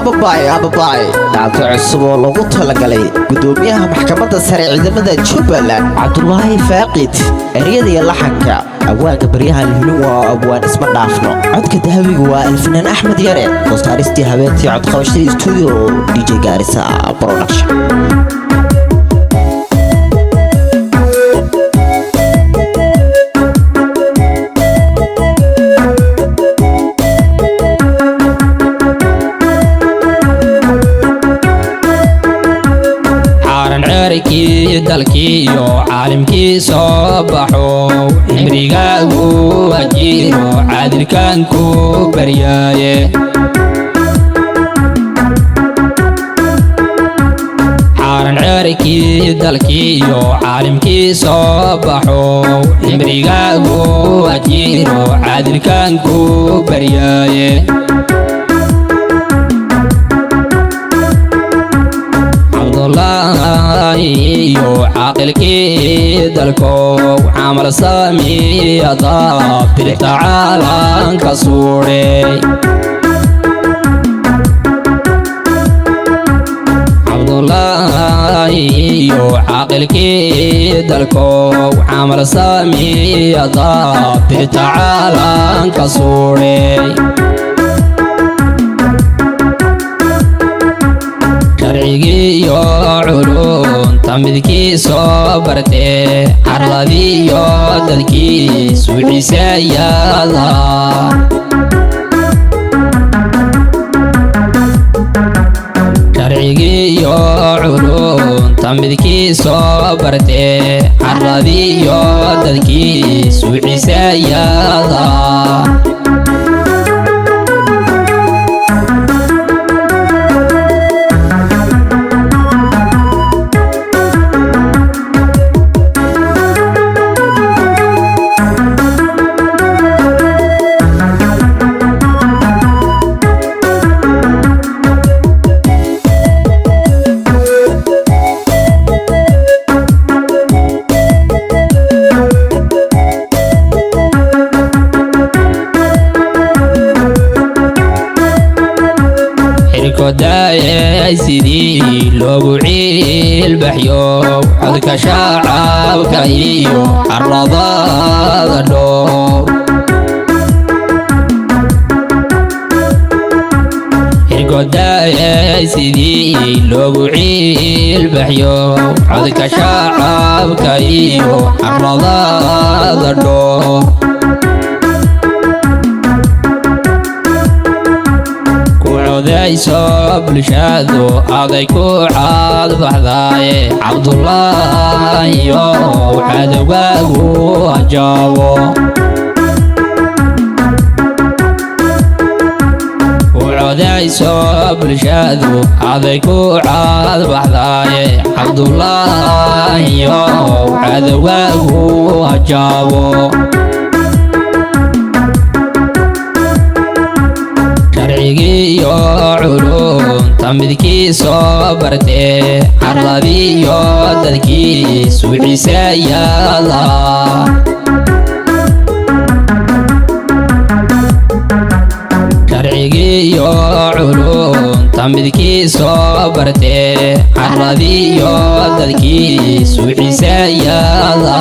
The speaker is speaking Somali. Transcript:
ababaay dhacdo cusub oo lagu talagalay gudoomiyaha maxkamadda sare ciidamada Jubbaland Cabdullaahi Faaqid ereyada iyo laxanka awaaga baryahan hilin waa abwaan isma dhaafno codka dahabiga waa alfanaan Axmed Yare qoostaaristii habeentii cod qabashada studio DJ Garissa Production dalkii iyo caalimkii soo baxo cimrigaagu wajiiro caadilkan ku baryaaye xaaran ceerkii dalkii iyo caalimkii soo baxo cimrigaagu wajiiro caadilkan ku baryaaye iyo caaqilkii dalkow camal saamiya daabtirta caalanka suudhay cabdullaahi iyo caaqilkii dalkow camal saamiya daabtirta caalanka suudhay sharcigiiyo culunta midkii soo bartee carladiyo dadkii suuciisayaada sharcigiiyo culunta midkii soo bartee carladiyo dadkii suuciisayaada sidii loogu ciilbaxyo codka shacabka iyo carladada dhow hirgodaay sidii loogu ciilbaxyo codka shacabka iyo carladada dhow odayso bulshadu aday ku caad baxdaaye cabdullaahi cadowgaagu ajaabo odayso bulshadu aday ku caad baxdaaye cabdullaahi cadowgaagu ajaabo sharcigiiyo culunta midkii soo bartee carladiyo dadkii suuciisayaada sharcigiiyo culunta midkii soo bartee carladiyo dadkii suuciisayaada